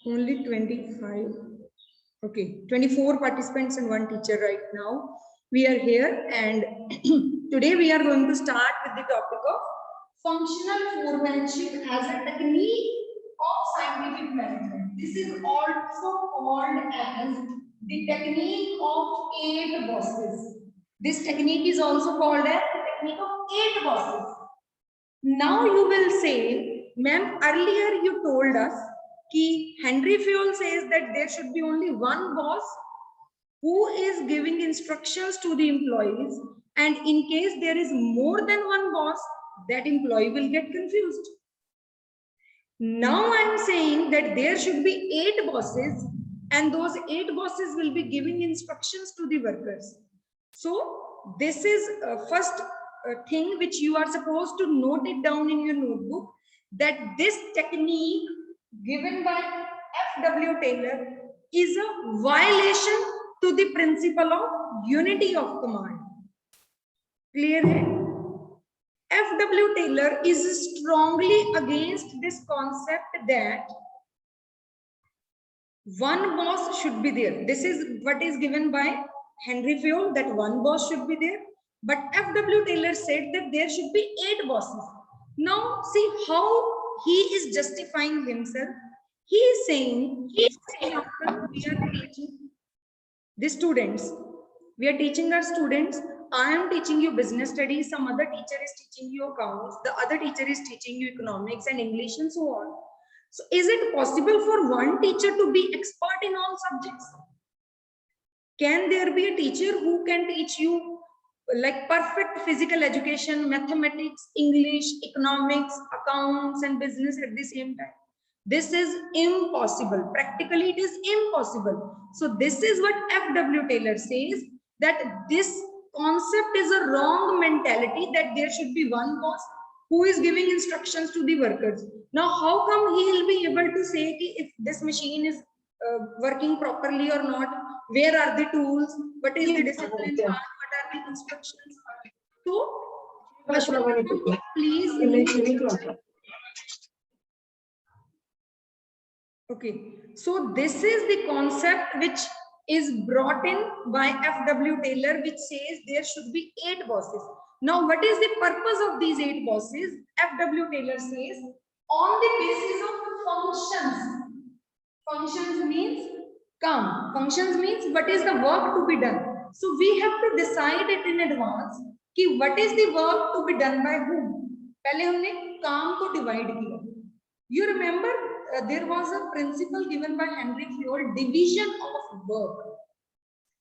Only 25. Okay, 24 participants and one teacher right now. We are here and today we are going to start with the topic of functional foremanship as a technique of scientific management. This is also called as the technique of 8 bosses. This technique is also called as the technique of 8 bosses. Now you will say, ma'am, earlier you told us that Henry Fayol says that there should be only one boss who is giving instructions to the employees, and in case there is more than one boss, that employee will get confused. Now I am saying that there should be 8 bosses, and those 8 bosses will be giving instructions to the workers. So this is first thing which you are supposed to note it down in your notebook, that this technique given by F.W. Taylor is a violation to the principle of unity of command. Clear hai? F.W. Taylor is strongly against this concept that one boss should be there. This is what is given by Henry Fayol, that one boss should be there. But F.W. Taylor said that there should be 8 bosses. Now see how he is justifying himself. He is saying, we are teaching the students. We are teaching our students. I am teaching you business studies. Some other teacher is teaching you accounts. The other teacher is teaching you economics and English and so on. So is it possible for one teacher to be expert in all subjects? Can there be a teacher who can teach you like perfect physical education, mathematics, English, economics, accounts, and business at the same time? This is impossible. Practically, it is impossible. So this is what F.W. Taylor says, that this concept is a wrong mentality, that there should be one boss who is giving instructions to the workers. Now, how come he will be able to say if this machine is working properly or not? Where are the tools? What is the discipline part? What are the instructions? So, Ashwini, please. Okay, so this is the concept which is brought in by F.W. Taylor, which says there should be 8 bosses. Now, what is the purpose of these 8 bosses? F.W. Taylor says, on the basis of functions. Functions means come. Functions means what is the work to be done. So we have to decide it in advance कि what is the work to be done by whom. पहले हमने काम को divide किया. You remember there was a principle given by Henry Fayol, division of work.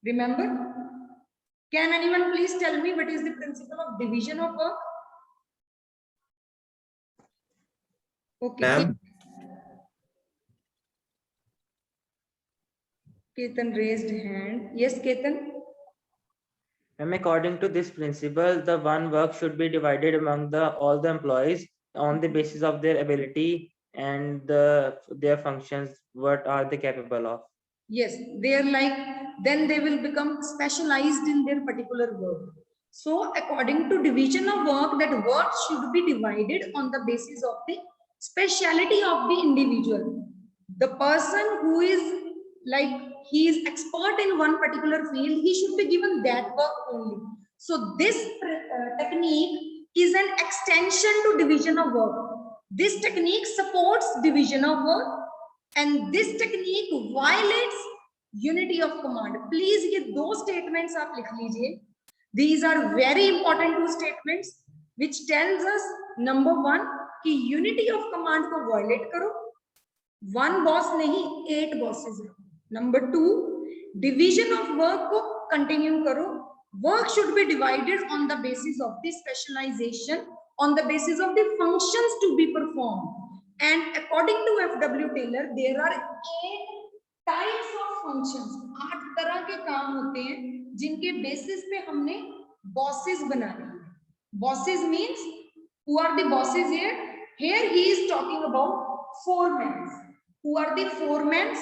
Remember? Can anyone please tell me what is the principle of division of work? Okay. Ketan raised hand. Yes, Ketan. And according to this principle, the one work should be divided among all the employees on the basis of their ability and their functions. What are they capable of? Yes, they are like, then they will become specialized in their particular work. So according to division of work, that work should be divided on the basis of the speciality of the individual. The person who is like, he is expert in one particular field, he should be given that work only. So this technique is an extension to division of work. This technique supports division of work, and this technique violates unity of command. Please ये दो statements आप लिख लीजिए. These are very important 2 statements which tells us, number 1 कि unity of command को violate करो. 1 boss नहीं, 8 bosses. Number 2, division of work को continue करो. Work should be divided on the basis of the specialization, on the basis of the functions to be performed. And according to F.W. Taylor, there are 8 types of functions. 8 तरह के काम होते हैं जिनके basis पे हमने bosses बनाए. Bosses means who are the bosses here? Here he is talking about foremen. Who are the foremen?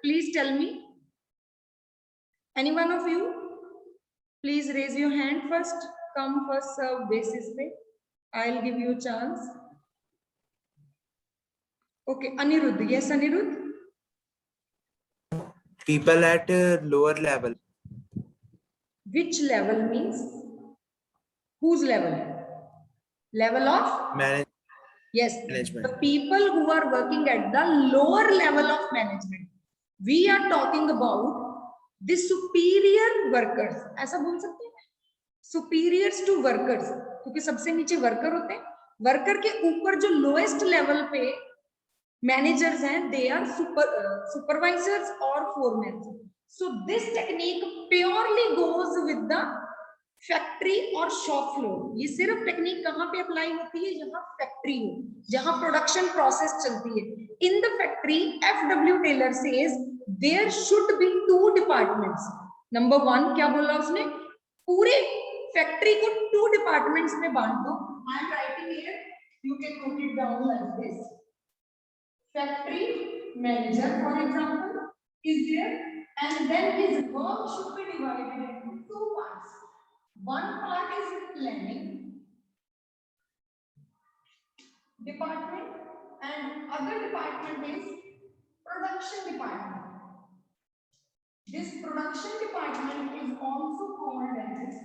Please tell me. Any one of you? Please raise your hand first. Come first serve basis पे. I'll give you a chance. Okay, Anirudh. Yes, Anirudh. people at lower level. Which level means? Whose level? Level of? Yes, Management. the people who are working at the lower level of management. We are talking about the superior workers. ऐसा बोल सकते हैं? Superiors to workers, क्योंकि सबसे नीचे worker होते हैं. Worker के ऊपर जो लोएस्ट लेवल पे मैनेजर्स हैं, दे आर सुपरवाइजर्स और foreman. So this technique purely goes with the factory और शॉप फ्लोर. ये सिर्फ टेक्निक कहाँ पे अप्लाई होती है? जहां फैक्ट्री हो, जहां प्रोडक्शन प्रोसेस चलती है. In the factory FW Taylor says there should be 2 departments. Number 1 क्या बोला उसने? पूरे फैक्ट्री को 2 डिपार्टमेंट्स में बांट दो. I am writing here, you can note it down like this. Factory manager, for example, is there, and then his work should be divided into 2 parts. One part is planning department, and other department is production department. This production department is also called as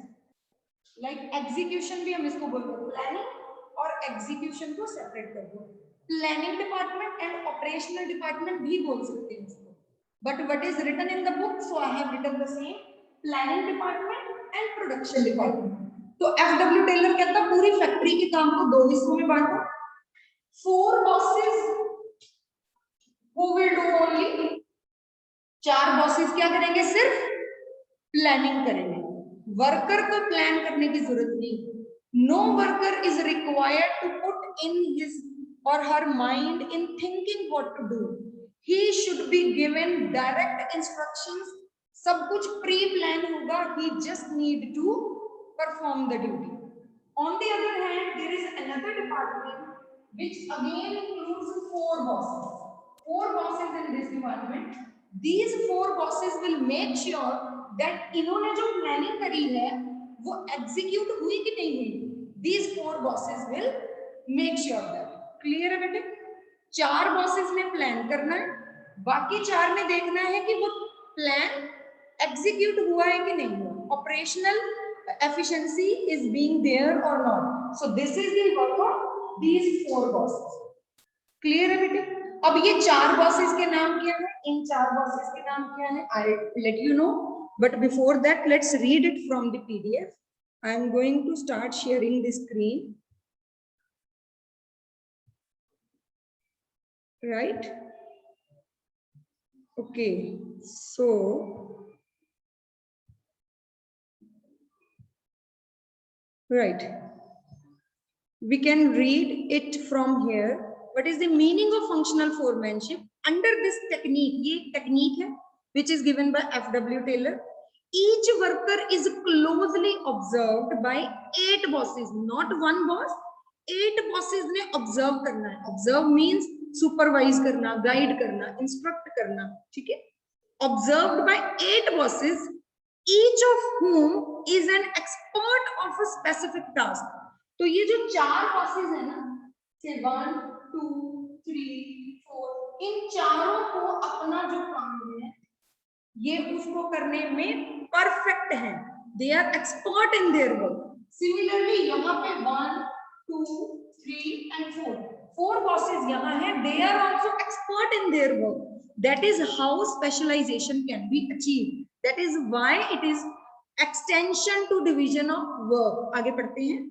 like execution. भी हम इसको बोलते हैं planning, और execution को separate कर दो. Planning department and operational department भी बोल सकते हैं इसको. But what is written in the book, so I have written the same, planning department and production department. तो एफडब्ल्यू टेलर कहता है पूरी फैक्ट्री के काम को 2 हिस्सों में बांटो. 4 bosses who will do only, 4 bosses क्या करेंगे? सिर्फ प्लानिंग करेंगे. वर्कर को प्लान करने की जरूरत नहीं. No worker is required to put in his or her mind in thinking what to do. He should be given direct instructions. सब कुछ pre plan होगा. He just need to perform the duty. On the other hand, there is another department which again includes 4 bosses. 4 bosses in this department. These 4 bosses will make sure that इन्होंने जो planning करी है वो execute हुई कि नहीं हुई. These 4 bosses will make sure that. Clear है बेटे? 4 बॉसेस ने प्लान करना है, बाकी 4 ने देखना है कि वो प्लान एग्जीक्यूट हुआ है कि नहीं हुआ. Operational efficiency is being there और not. So this is the work of these 4 bosses. Clear है बेटे? अब ये 4 बॉसेस के नाम क्या है? इन 4 बॉसेस के नाम क्या है? I let you know, but before that let's read it from the PDF. I am going to start sharing the screen. Right? Okay, so right, we can read it from here. What is the meaning of functional foremanship? Under this technique, ये technique है which is given by FW Taylor. Each worker is closely observed by 8 bosses, not 1 boss. 8 bosses ने observe करना है. Observe means supervise करना, guide करना, instruct करना. ठीक है? Observed bye 8 bosses, each of whom is an expert of a specific task. तो ये जो 4 बॉसेस है ना, से 1 2 3 4, इन चारों को अपना जो काम है ये उसको करने में परफेक्ट है. They are expert in their work. Similarly यहाँ पे 1 2 3 and 4 bosses यहाँ हैं. They are also expert in their work. That is how specialization can be achieved. That is why it is extension to division of work. आगे पढ़ते हैं.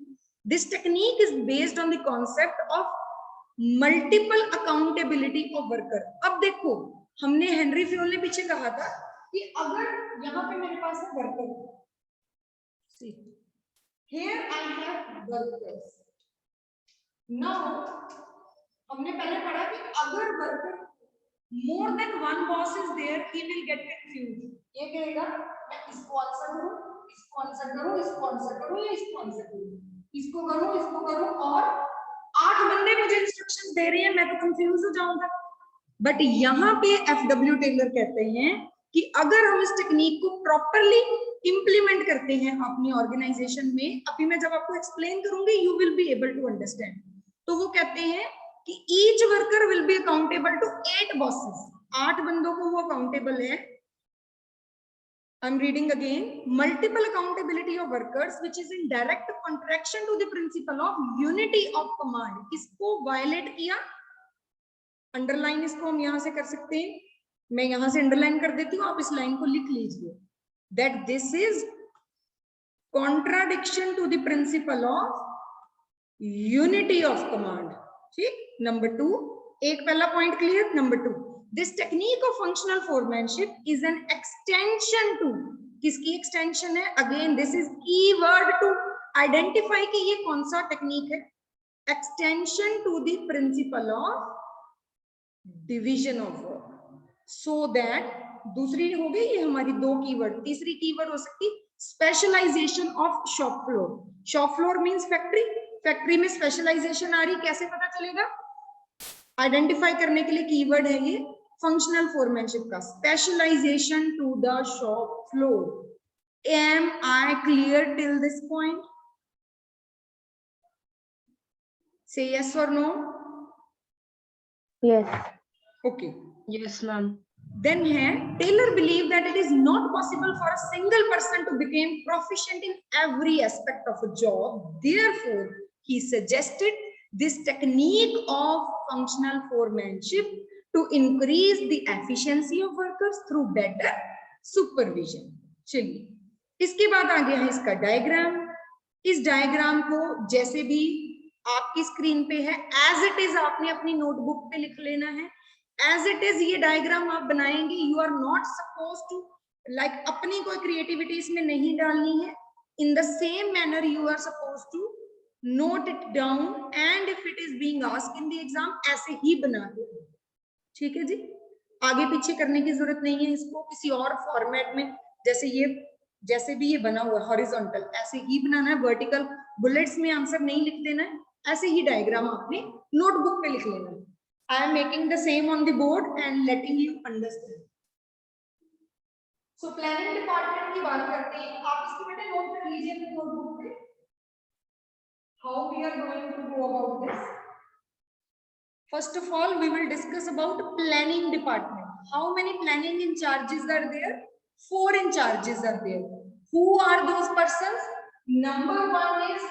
This technique is based on the concept of multiple accountability of worker. अब देखो, हमने Henry Fayol ने पीछे कहा था कि अगर यहाँ पे मेरे पास है worker, see here I have workers. Now हमने पहले पढ़ा कि अगर worker more than 1 boss is there, he will get confuse. ये कहेगा मैं इसको आंसर करूं, इसको आंसर करूं, इसको आंसर करूं या इसको आंसर करूं, इसको करूं, और 8 बंदे मुझे इंस्ट्रक्शंस दे रहे हैं, मैं तो कंफ्यूज हो जाऊंगा. बट यहाँ पे एफडब्ल्यू टेलर कहते हैं कि अगर हम इस टेक्निक को प्रॉपरली इंप्लीमेंट करते हैं अपनी ऑर्गेनाइजेशन में, अभी मैं जब आपको एक्सप्लेन करूंगी you will be able to understand. तो वो कहते हैं कि each worker will be accountable to 8 bosses. 8 बंदों को वो अकाउंटेबल है I'm reading again. Multiple accountability of workers, which is in direct contradiction to the principle of unity of command. किसको violate किया? Underline इसको हम यहाँ से कर सकते हैं. मैं यहाँ से underline कर देती हूँ, आप इस line को लिख लीजिए. That this is contradiction to the principle of unity of command. ठीक? Number 2. एक पहला point clear. Number 2. This technique of functional foremanship is an extension to, किसकी extension है? Again, this is keyword to identify कि ये कौन सा technique है. Extension to the principle of division of work. So that दूसरी हो गई ये हमारी दो कीवर्ड. तीसरी कीवर्ड हो सकती specialization of shop floor. Shop floor means factory. Factory में स्पेशलाइजेशन आ रही, कैसे पता चलेगा? आइडेंटिफाई करने के लिए कीवर्ड है ये फंक्शनल फोरमैनशिप का, specialization to the shop floor. Am I clear till this point? Say yes और no? Yes. Okay. Yes, ma'am. Then है Taylor believed that it is not possible for a single person to become proficient in every aspect of a job. Therefore, he suggested this technique of functional foremanship to increase the efficiency of workers through better supervision. चलिए इसके बाद आ गया है इसका diagram. इस diagram को जैसे भी आपकी स्क्रीन पे है एज इट इज आपने अपनी नोटबुक पे लिख लेना है. एज इट इज ये डायग्राम आप बनाएंगे. You are not suppose to like अपनी कोई क्रिएटिविटी इसमें नहीं डालनी है. In the same manner you are suppose to note it down and if it is being asked in the exam ऐसे ही बना दो. ठीक है जी, आगे पीछे करने की जरूरत नहीं है. इसको किसी और फॉर्मेट में जैसे भी ये बना हुआ है हॉरिजॉन्टल ऐसे ही बनाना है. वर्टिकल बुलेट्स में आंसर नहीं लिख देना है, ऐसे ही डायग्राम आपने नोटबुक पे लिख लेना है. I am making the same on the board and letting you understand. So planning department की बात करते हैं. आप इसको बेटे नोट कर लीजिए अपनी नोटबुक पे. How we are going to go about this? First of all, we will discuss about planning department. How many planning in charges are there? 4 in charges are there. Who are those persons? Number 1 is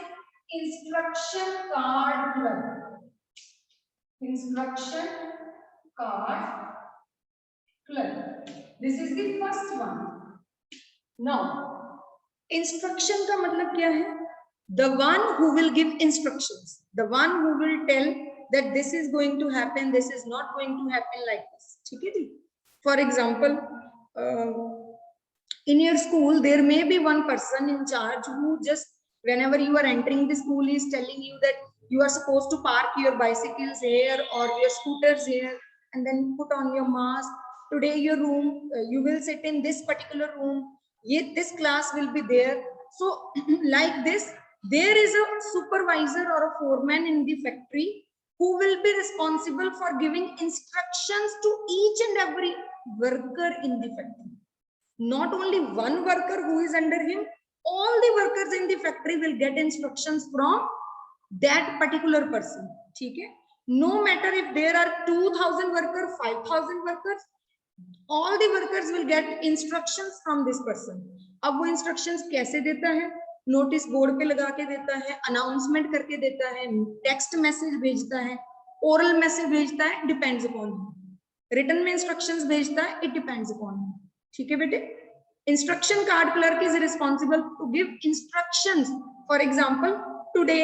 instruction card clerk. Instruction card clerk. This is the first one. Now, instruction का मतलब क्या है? The one who will give instructions, the one who will tell that this is going to happen, this is not going to happen like this. ठीक है जी? For example, in your school there may be one person in charge who just whenever you are entering the school is telling you that you are supposed to park your bicycles here or your scooters here and then put on your mask. Today your room, you will sit in this particular room. This class will be there. So like this, there is a supervisor or a foreman in the factory who will be responsible for giving instructions to each and every worker in the factory. Not only one worker who is under him, all the workers in the factory will get instructions from that particular person. ठीक है? No matter if there are 2,000 workers, 5,000 workers, all the workers will get instructions from this person. अब वो instructions कैसे देता है? Notice board पे लगा के देता है, अनाउंसमेंट करके देता है, टेक्स्ट मैसेज भेजता है, ओरल मैसेज भेजता है, डिपेंड्स अपॉन रिटन में इंस्ट्रक्शंस भेजता है, इट डिपेंड्स अपॉन. ठीक है बेटे? Instruction card clerk is responsible to give instructions. For example today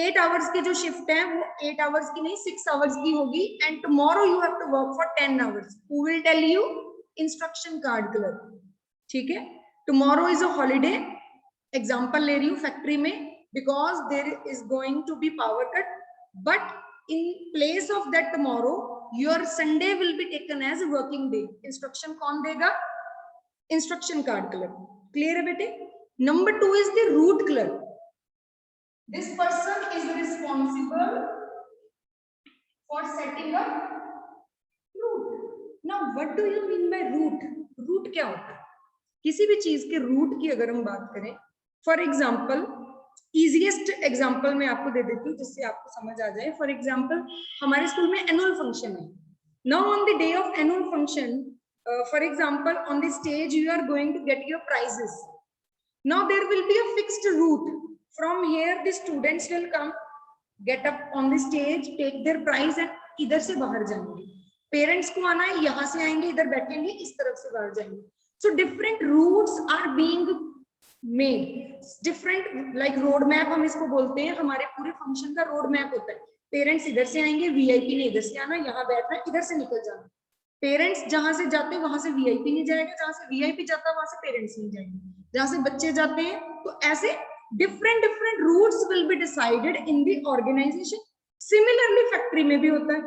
8 hours की जो शिफ्ट है वो 8 आवर्स की नहीं 6 आवर्स की होगी and tomorrow you have to work for 10 hours. Who will tell you? Instruction card clerk. ठीक है? Tomorrow is a holiday. Example ले रही हूँ फैक्ट्री में, because there is going to be power cut, but in place of that tomorrow your Sunday will be taken as working day. Instruction कौन देगा? Instruction card clerk. Clear है बेटे? Number 2 is the route clerk. This person is responsible for setting up route. Now, what do you mean by route? Route क्या होता है? किसी भी चीज के रूट की अगर हम बात करें, फॉर एग्जाम्पल इजीएस्ट एग्जाम्पल मैं आपको दे देती हूँ जिससे आपको समझ आ जाए. फॉर एग्जाम्पल हमारे स्कूल में एनुअल फंक्शन है. Now on the day of annual function for example, on the stage you are going to get your prizes. Now there will be a fixed route. From here the students will come, get up on the stage, take their prize and इधर से बाहर जाएंगे. Parents को आना है, यहाँ से आएंगे, इधर बैठेंगे, इस तरफ से बाहर जाएंगे. So different routes are being made. Different like road map हम इसको बोलते हैं. हमारे पूरे function का road map होता है. Parents इधर से आएंगे, VIP ने इधर से आना, यहाँ बैठना, इधर से निकल जाना. पेरेंट्स जहां से जाते हैं वहां से वीआईपी नहीं जाएगा, जहां से वीआईपी जाता है वहां से पेरेंट्स नहीं जाएंगे, जहां से बच्चे जाते हैं. तो ऐसे different routes will be decided in the organization. Similarly factory में भी होता है.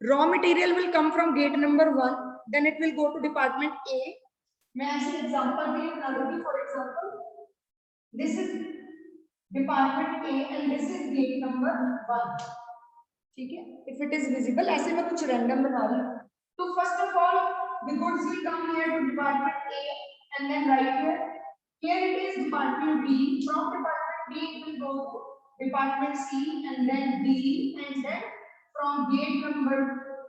Raw material will come from gate number 1, then it will go to department A. मैं ऐसे एग्जांपल भी बना दूंगी. For example this is department A and this is gate number 1. ठीक है, if it is visible. ऐसे मैं कुछ random बना रही हूँ. So first of all, the goods will come here to department A and then right here. Here it is department B. From department B it will go to department C and then D, and then from gate number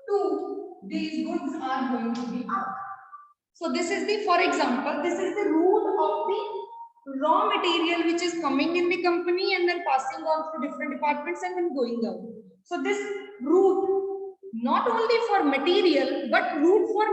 2 these goods are going to be out. So this is the, for example, this is the route of the raw material which is coming in the company and then passing on through different departments and then going out. So this route, not only for material but route for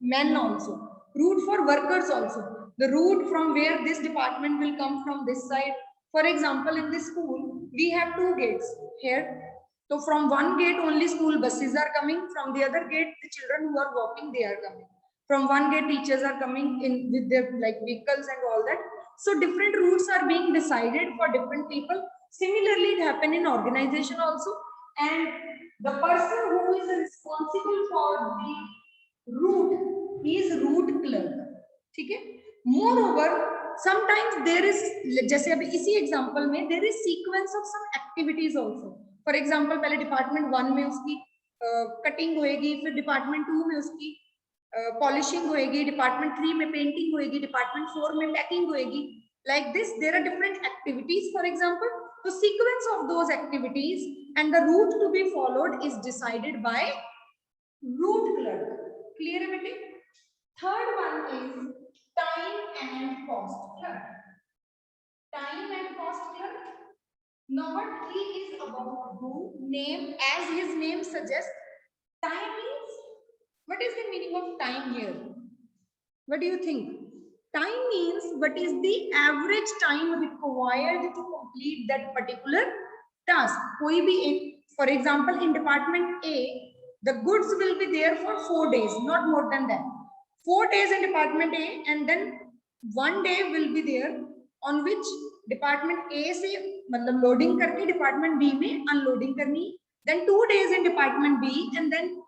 men also, route for workers also, the route from where this department will come from this side. For example, in this school we have 2 gates here. So from one gate only school buses are coming, from the other gate the children who are walking they are coming, from one gate teachers are coming in with their like vehicles and all that. So different routes are being decided for different people. Similarly it happen in organization also, and the person who is responsible for the route is route clerk. ठीक है. Moreover, sometimes there is, जैसे अभी इसी example में there is sequence of some activities also. For example, पहले department 1 में उसकी cutting होएगी, फिर department 2 में उसकी polishing होएगी, department 3 में painting होएगी, department 4 में packing होएगी. Like this, there are different activities, for example. The sequence of those activities and the route to be followed is decided by route clerk. Clear everything? Third one is time and cost clerk. Time and cost clerk. Now what he is about to do, name, as his name suggests, time means, what is the meaning of time here? What do you think? Time means what is the average time required to complete that particular task. कोई भी एक, for example, in department A, the goods will be there for 4 days, not more than that. 4 days in department A, and then 1 day will be there on which department A से मतलब loading करके department B में unloading करनी. Then 2 days in department B and then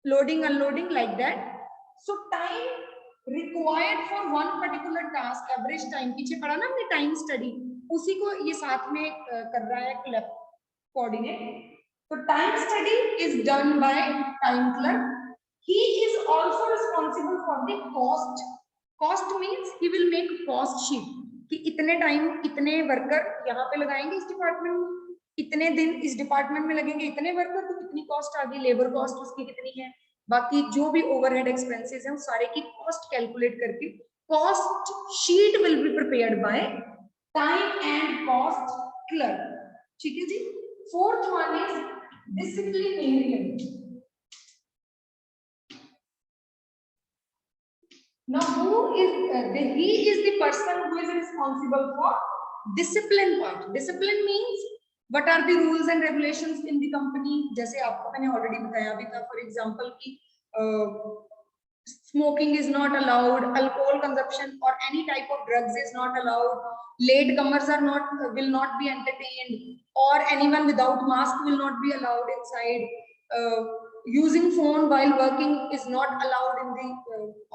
loading unloading like that. So time required for one particular task, average time, पीछे पढ़ा ना हमने time study, उसी को ये साथ में कर रहा है clerk coordinate. So time study is done by time clerk. He is also responsible for the cost. Cost means he will make cost sheet कि इतने टाइम इतने वर्कर यहाँ पे लगाएंगे इस डिपार्टमेंट में, इतने दिन इस डिपार्टमेंट में लगेंगे इतने वर्कर, तो कितनी कॉस्ट आ गई, लेबर कॉस्ट उसकी कितनी है, बाकी जो भी ओवरहेड एक्सपेंसेस हैं उस सारे की कॉस्ट कैलकुलेट करके cost sheet will be prepared by time and cost clerk. ठीक है जी. Fourth one is disciplinarian. Now who is he is the person who is responsible for discipline part. Discipline means what are the rules and regulations in the company. जैसे आपको मैंने already बताया भी था, for example कि smoking is not allowed, alcohol consumption or any type of drugs is not allowed, late comers are not will not be entertained, or anyone without mask will not be allowed inside. Using phone while working is not allowed in the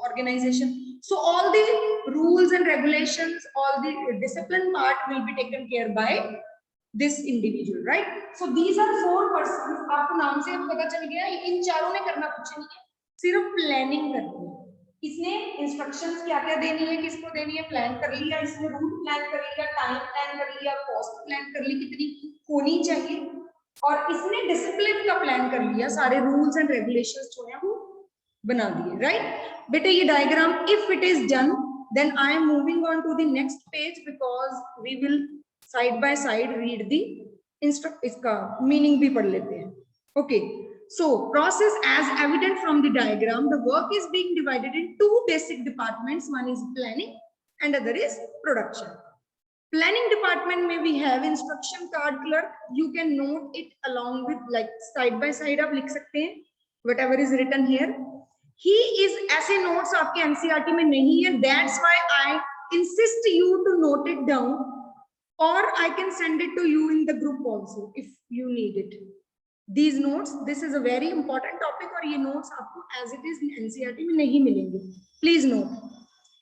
organization. So all the rules and regulations, all the discipline part will be taken care by this individual, right? So these are 4 persons. आपको नाम से पता चल गया, इन चारों ने करना कुछ नहीं है, सिर्फ प्लानिंग करनी है. इसने इंस्ट्रक्शंस क्या क्या देनी है, किसको देनी है, प्लान कर लिया, इसने रूट प्लान कर लिया, टाइम प्लान कर लिया, कॉस्ट प्लान कर ली कितनी होनी चाहिए, और इसने डिसिप्लिन का प्लान कर लिया, सारे रूल्स एंड रेगुलेशंस जो है वो बना दिए, राइट बेटे ये diagram if it is done then I am moving on to the next page because we will side by side read the इसका meaning भी पढ़ लेते हैं. Okay, so process as evident from the diagram, the work is being divided in two basic departments. One is planning and other is production. Planning department में we have instruction card clerk. You can note it along with like side by side आप लिख सकते हैं whatever is written here. He is ऐसे notes आपके NCERT में नहीं है. That's why I insist you to note it down, or I can send it to you in the group also if you need it. These notes, this is a very important topic और ये notes आपको as it is in NCERT में नहीं मिलेंगे. Please note.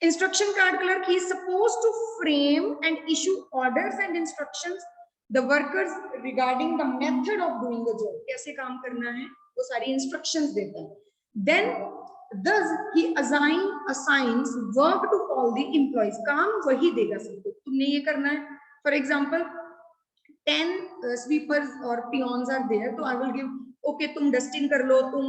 Instruction card clerk, he is supposed to frame and issue orders and instructions the workers regarding the method of doing the job. कैसे काम करना है वो सारी instructions देता है. Then thus he assigns work to all the employees. काम वही देगा सबको, तुमने ये करना है. For example, 10 sweepers or peons are there, तो I will give okay तुम dusting कर लो, तुम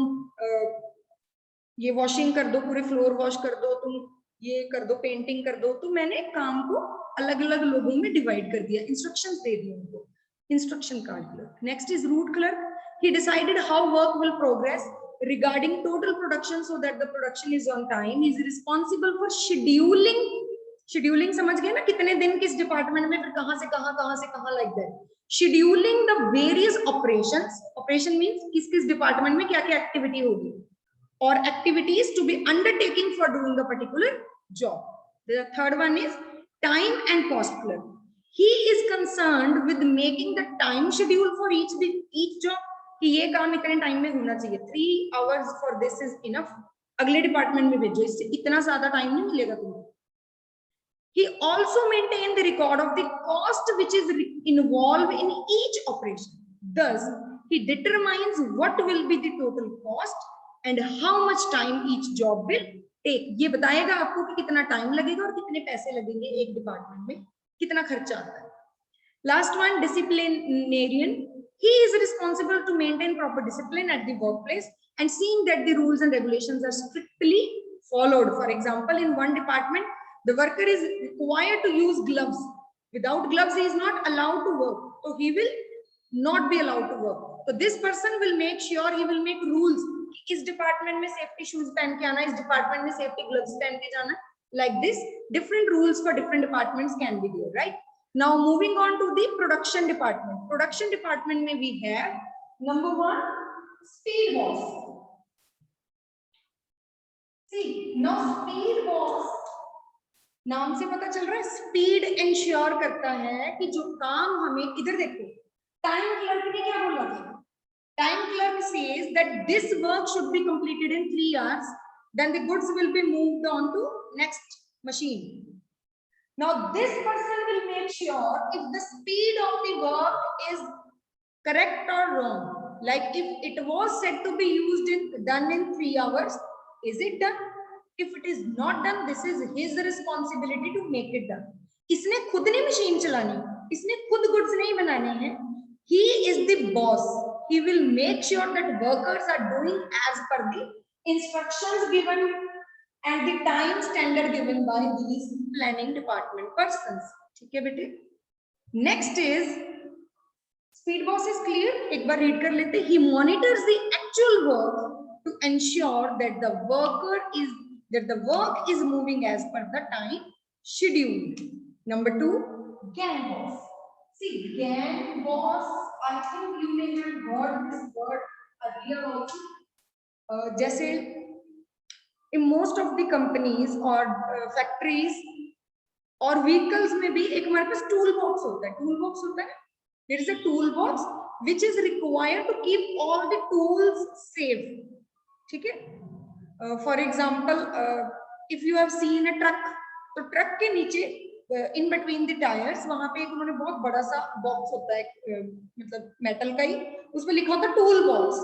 ये washing कर दो, पूरे floor wash कर दो, तुम ये कर दो, पेंटिंग कर दो. तो मैंने काम को अलग अलग लोगों में डिवाइड कर दिया, इंस्ट्रक्शंस दे दिए उनको. Instruction card clerk. Next is root clerk. He decided how work will progress regarding total production so that the production is on time. He is responsible for scheduling. Scheduling समझ गए ना, कितने दिन किस डिपार्टमेंट में, फिर कहां से कहां, like that. Scheduling the various operations. Operation means किस किस डिपार्टमेंट में क्या क्या एक्टिविटी होगी, or activities to be undertaking for doing a particular job. The third one is time and cost clerk. He is concerned with making the time schedule for each job. कि ये काम इतने time में होना चाहिए, 3 hours for this is enough. अगले department में भेजो, इससे इतना ज्यादा टाइम नहीं मिलेगा तुम्हें. He also maintained the record of the cost which is involved in each operation. Thus, he determines what will be the total cost and how much time each job will take. ये बताएगा आपको कि कितना time लगेगा और कितने पैसे लगेंगे एक डिपार्टमेंट में, कितना खर्चा आता है. Last one, disciplinarian. He is responsible to maintain proper discipline at the workplace and seeing that the rules and regulations are strictly followed. For example, in one department, the worker is required to use gloves. Without gloves, he is not allowed to work. So he will not be allowed to work. So this person will make sure, he will make rules. इस department में safety shoes पहन के आना, इस department में safety gloves पहन के जाना. Like this, different rules for different departments can be there, right? Now moving on to the production department. Production department में we have number 1, speed boss. See, now speed boss नाम से पता चल रहा है, स्पीड इंश्योर करता है कि जो काम हमें, इधर देखो, टाइम क्लर्क ने क्या बोला था? Time clerk says that this work should be completed in 3 hours. Then the goods will be moved on to next machine. Now this person will make sure if the speed of the work is correct or wrong. Like if it was said to be done in 3 hours, is it done? If it is not done, this is his responsibility to make it done. इसने खुद नहीं machine चलानी, इसने खुद goods नहीं बनाने हैं. He is the boss. He will make sure that workers are doing as per the instructions given and the time standard given by these planning department persons. ठीक है बेटे. Next is speed boss is clear. एक बार read कर लेते. He monitors the actual work to ensure that the work is moving as per the time schedule. Number 2, gang boss. See, gang boss, I think you may have heard this word earlier also. जैसे in most of the companies or factories और vehicles में भी एक हमारे पास tool box होता है. Tool box होता है. There is a tool box which is required to keep all the tools safe. ठीक है? For example, if you have seen a truck, तो truck के नीचे in between the tires वहां पे एक उन्होंने बहुत बड़ा सा बॉक्स होता है, मतलब मेटल का ही, उसमें लिखा होता है tool box.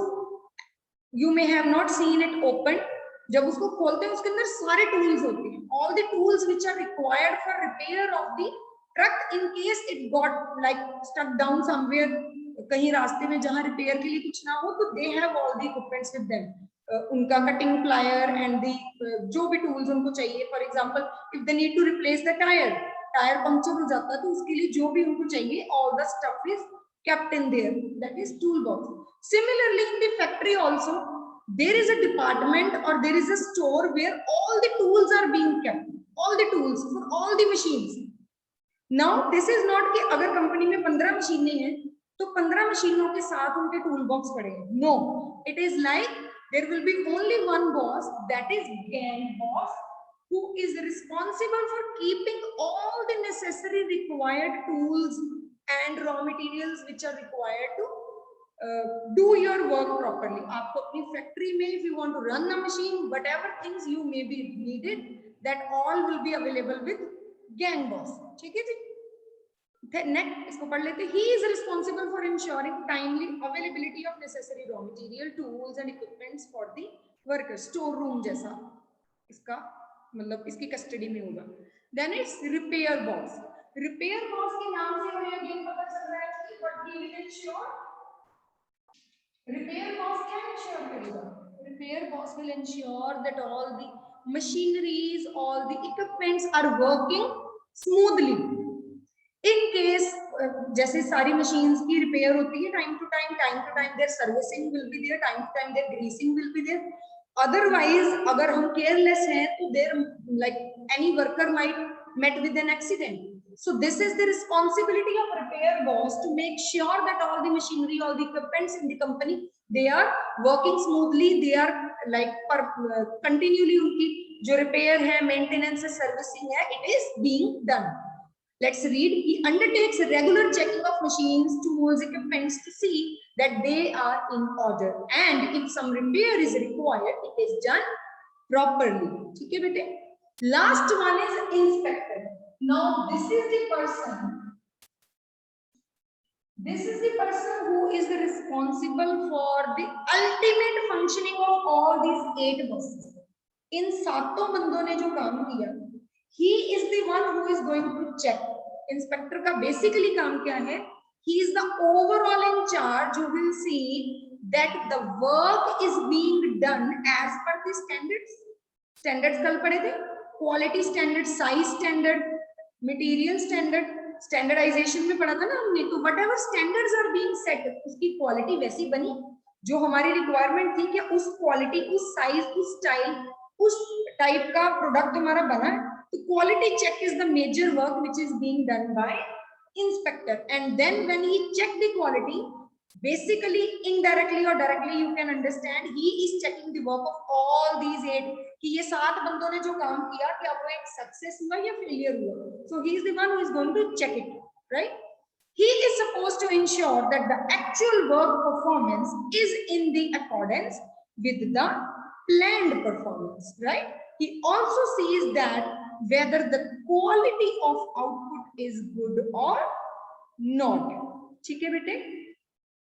You may have not seen it open. जब उसको खोलते हैं उसके अंदर सारे टूल्स होते हैं. All the tools which are required for repair of the truck in case it got like stuck down somewhere, कहीं रास्ते में जहां रिपेयर के लिए कुछ ना हो, तो they have all the equipments with them. उनका कटिंग प्लायर एंड दी जो भी टूल्स उनको चाहिए. For example if they need to replace the tyre puncture हो जाता है तो उसके लिए जो भी उनको चाहिए, all the stuff is kept in there, that is toolbox. Similarly in the factory also there is a department or there is a store where all the tools are being kept, all the tools for all the machines. Now this is not कि अगर company में 15 मशीनें हैं तो 15 मशीनों के साथ उनके टूल बॉक्स पड़े हैं. No, it is like there will be only one boss, that is gang boss, who is responsible for keeping all the necessary required tools and raw materials which are required to do your work properly. आपको अपनी factory में if you want to run the machine, whatever things you may be needed, that all will be available with gang boss. ठीक है जी. Next इसको पढ़ लेते. He is responsible for ensuring timely availability of necessary raw material, tools and equipments for the workers. Store room जैसा इसका मतलब इसकी custody में होगा. Then it's repair boss. Repair boss के नाम से हमें अगेन पता चल रहा है कि what he will ensure. Repair boss क्या ensure करेगा? Repair boss will ensure that all the machineries, all the equipments are working smoothly. In case जैसे सारी machines की repair होती है time to time their servicing will be there, time to time their greasing will be there. Otherwise अगर हम careless हैं तो there like any worker might met with an accident. So this is the responsibility of repair boss to make sure that all the machinery, all the equipments in the company, they are working smoothly, they are like continually उनकी जो repair है, maintenance है, servicing है, it is being done. Let's read. He undertakes regular checking of machines, tools, equipments to see that they are in order, and if some repair is required, it is done properly. ठीक है बेटे. Last one is inspector. Now this is the person. This is the person who is responsible for the ultimate functioning of all these 8 bosses. इन सातों बंदों ने जो काम किया, he is the one who is going to check. Inspector का basically काम क्या है? He is the overall in charge who will see that the work is being done as per the standards. Standards कल पढ़े थे. Quality standard, size standard, material standard, standardization में पढ़ा था ना हमने. तो whatever standards are being set, उसकी quality वैसी बनी जो हमारी requirement थी, क्या उस quality, उस size, उस style, उस type का product हमारा बना है. तो quality check is the major work which is being done by inspector. And then when he check the quality, basically indirectly or directly you can understand he is checking the work of all these 8 कि ये 7 बंदों ने जो काम किया क्या वो एक सक्सेस हुआ या फेलियर हुआ. So he is the one who is going to check it, right? He is supposed to ensure that the actual work performance is in the accordance with the planned performance, right? He also sees that whether the quality of output is good or not. ठीक है बेटे?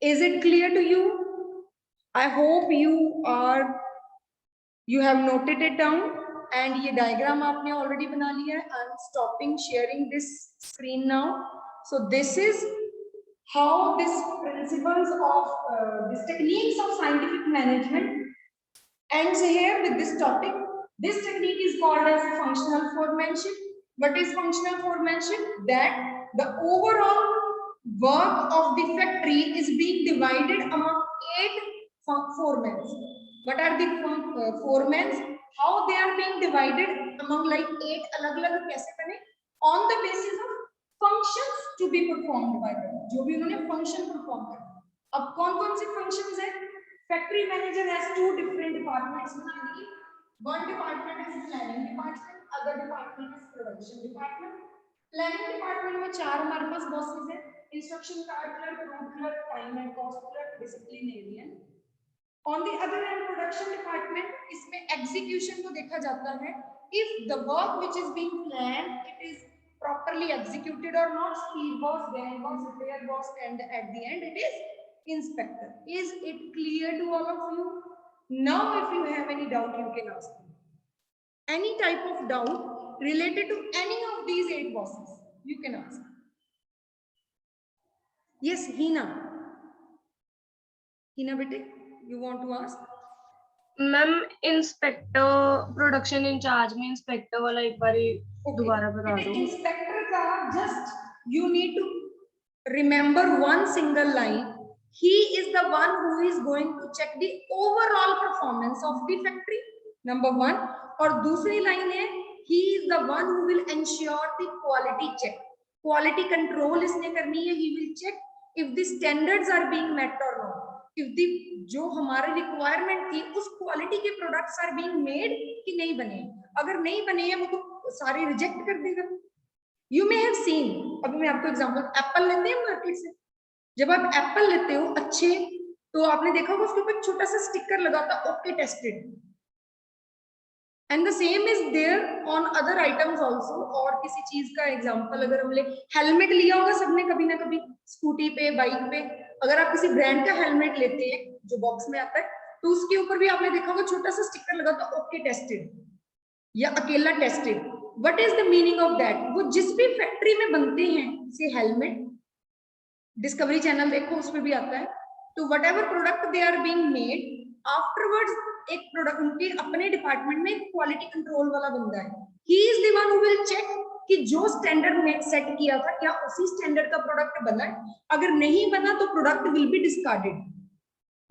Is it clear to you? I hope you have noted it down and ये diagram आपने already बना लिया है. I'm stopping sharing this screen now. So this is how these principles of these techniques of scientific management ends here with this topic. This technique is called as functional foremanship. What is functional foremanship? That the overall work of the factory is being divided among 8 foremen. What are the foremen? How they are being divided among like 8 अलग-अलग कैसे बने? On the basis of functions to be performed by them. जो भी उन्होंने function perform करना. अब कौन-कौन से functions हैं? Factory manager has 2 different departments. One department is planning department, other department is production department. Planning department में 4 हमारे पास bosses हैं. Instruction card clerk, route clerk, time and cost clerk, disciplinarian. On the other hand, production department, इसमें execution को देखा जाता है. If the work which is being planned, it is properly executed or not. Speed boss, gang boss, repair boss, and at the end it is inspector. Is it clear to all of you? Now, if you have any doubt, you can ask me. Any type of doubt related to any of these 8 bosses, you can ask. Yes, Hina. Hina, bete, you want to ask? Ma'am inspector production in charge में inspector वाला एक बार दोबारा बता दो। Inspector का just you need to remember one single line, he is the one who is going to check the overall performance of the factory, number one. और दूसरी लाइन है he is the one who will ensure the quality check, quality control इसने करनी है, he will check if the standards are being met or not, if the जो हमारे requirement थी उस क्वालिटी के प्रोडक्ट्स आर बीइंग मेड कि नहीं बने, अगर नहीं बने हैं वो तो सारे रिजेक्ट कर देगा। यू मे हैव सीन, अभी मैं आपको एग्जांपल, एप्पल लेते हैं मार्केट से, जब आप एप्पल लेते हो अच्छे, तो आपने देखा होगा उसके ऊपर छोटा सा स्टिकर लगा था okay tested, and the same is there on other items also. और किसी चीज का एग्जांपल अगर हम ले, हेलमेट लिया होगा सबने कभी ना कभी, स्कूटी पे बाइक पे, अगर आप किसी ब्रांड का हेलमेट लेते हैं जो बॉक्स में आता है, तो उसके ऊपर भी आपने देखा होगा छोटा सा स्टिकर लगा था ओके टेस्टेड या अकेला tested. What is the meaning of that? वो जिस भी फैक्ट्री में बनते हैं से हेलमेट, डिस्कवरी चैनल देखो उसमें भी आता है, तो whatever product they are being made afterwards, एक प्रोडक्ट उनके अपने डिपार्टमेंट में क्वालिटी कंट्रोल वाला बंदा है, he is the one who will check कि जो स्टैंडर्ड में सेट किया था क्या उसी स्टैंडर्ड का प्रोडक्ट बना है, अगर नहीं बना तो प्रोडक्ट विल बी डिस्कार्डेड,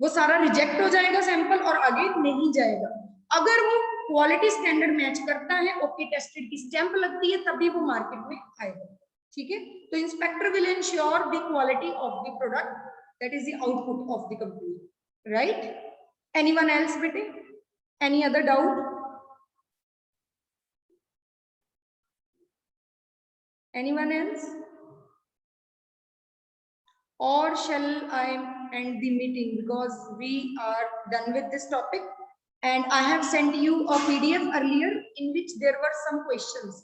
वो सारा रिजेक्ट हो जाएगा सैंपल और आगे नहीं जाएगा। अगर वो क्वालिटी स्टैंडर्ड मैच करता है, ओके टेस्टेड की स्टैंप लगती है, तभी वो मार्केट में आएगा। ठीक है, तो inspector will ensure the quality of the product, that is the output of the company, right? Anyone else बेटे? Any other doubt? Anyone else? Or shall I end the meeting, because we are done with this topic and I have sent you a PDF earlier in which there were some questions.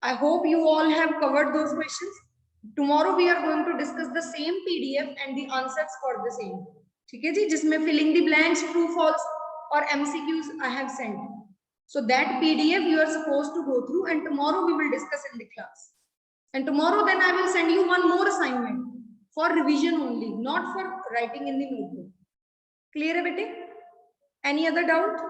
I hope you all have covered those questions. Tomorrow we are going to discuss the same PDF and the answers for the same. ठीक है जी, जिसमें filling the blanks, true, false और MCQs I have sent. So that PDF you are supposed to go through and tomorrow we will discuss in the class. And tomorrow then I will send you one more assignment for revision only, not for writing in the notebook. Clear है बेटे? Any other doubt?